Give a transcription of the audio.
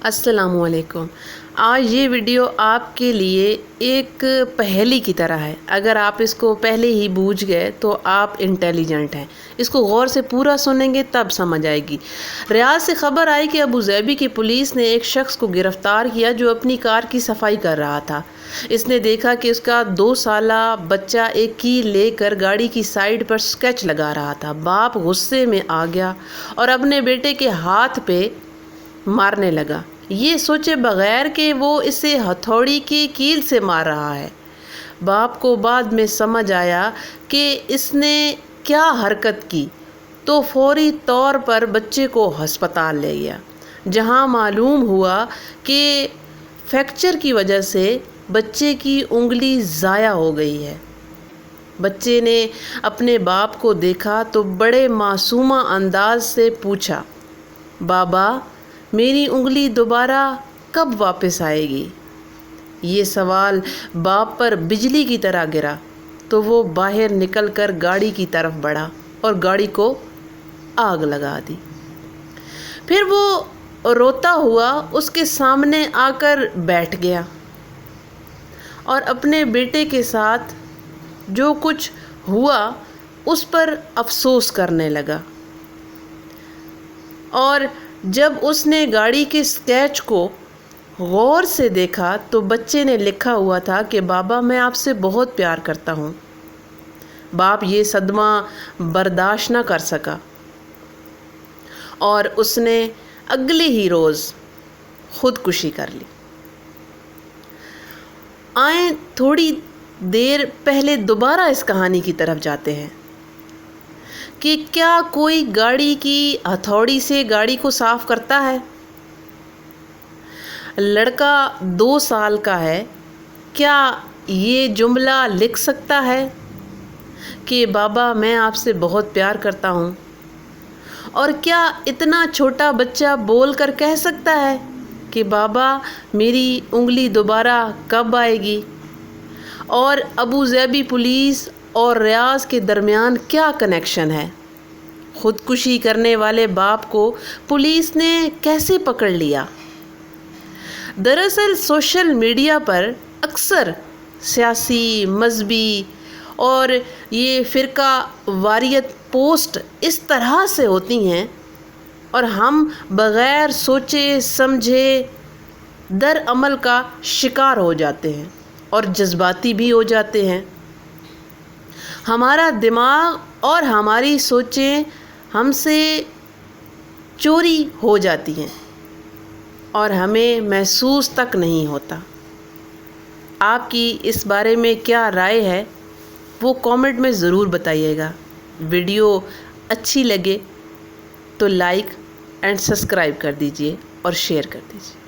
السلام علیکم۔ آج یہ ویڈیو آپ کے لیے ایک پہیلی کی طرح ہے۔ اگر آپ اس کو پہلے ہی بوجھ گئے تو آپ انٹیلیجنٹ ہیں۔ اس کو غور سے پورا سنیں گے تب سمجھ آئے گی۔ ریاض سے خبر آئی کہ ابوظہبی کی پولیس نے ایک شخص کو گرفتار کیا جو اپنی کار کی صفائی کر رہا تھا۔ اس نے دیکھا کہ اس کا 2 سالہ بچہ ایک کیل لے کر گاڑی کی سائیڈ پر سکیچ لگا رہا تھا۔ باپ غصے میں آ گیا اور اپنے بیٹے کے ہاتھ پہ مارنے لگا، یہ سوچے بغیر کہ وہ اسے ہتھوڑی کی کیل سے مار رہا ہے۔ باپ کو بعد میں سمجھ آیا کہ اس نے کیا حرکت کی تو فوری طور پر بچے کو ہسپتال لے گیا، جہاں معلوم ہوا کہ فریکچر کی وجہ سے بچے کی انگلی ضائع ہو گئی ہے۔ بچے نے اپنے باپ کو دیکھا تو بڑے معصومہ انداز سے پوچھا، بابا میری انگلی دوبارہ کب واپس آئے گی؟ یہ سوال باپ پر بجلی کی طرح گرا تو وہ باہر نکل کر گاڑی کی طرف بڑھا اور گاڑی کو آگ لگا دی۔ پھر وہ روتا ہوا اس کے سامنے آ کر بیٹھ گیا اور اپنے بیٹے کے ساتھ جو کچھ ہوا اس پر افسوس کرنے لگا۔ اور جب اس نے گاڑی کے اسکیچ کو غور سے دیکھا تو بچے نے لکھا ہوا تھا کہ بابا میں آپ سے بہت پیار کرتا ہوں۔ باپ یہ صدمہ برداشت نہ کر سکا اور اس نے اگلے ہی روز خودکشی کر لی۔ آئیں تھوڑی دیر پہلے دوبارہ اس کہانی کی طرف جاتے ہیں کہ کیا کوئی گاڑی کی ہتھوڑی سے گاڑی کو صاف کرتا ہے؟ لڑکا 2 سال کا ہے، کیا یہ جملہ لکھ سکتا ہے کہ بابا میں آپ سے بہت پیار کرتا ہوں؟ اور کیا اتنا چھوٹا بچہ بول کر کہہ سکتا ہے کہ بابا میری انگلی دوبارہ کب آئے گی؟ اور ابوظہبی پولیس اور ریاض کے درمیان کیا کنیکشن ہے؟ خودکشی کرنے والے باپ کو پولیس نے کیسے پکڑ لیا؟ دراصل سوشل میڈیا پر اکثر سیاسی، مذہبی اور یہ فرقہ واریت پوسٹ اس طرح سے ہوتی ہیں اور ہم بغیر سوچے سمجھے در عمل کا شکار ہو جاتے ہیں اور جذباتی بھی ہو جاتے ہیں۔ ہمارا دماغ اور ہماری سوچیں ہم سے چوری ہو جاتی ہیں اور ہمیں محسوس تک نہیں ہوتا۔ آپ کی اس بارے میں کیا رائے ہے وہ کامنٹ میں ضرور بتائیے گا۔ ویڈیو اچھی لگے تو لائک اینڈ سبسکرائب کر دیجئے اور شیئر کر دیجئے۔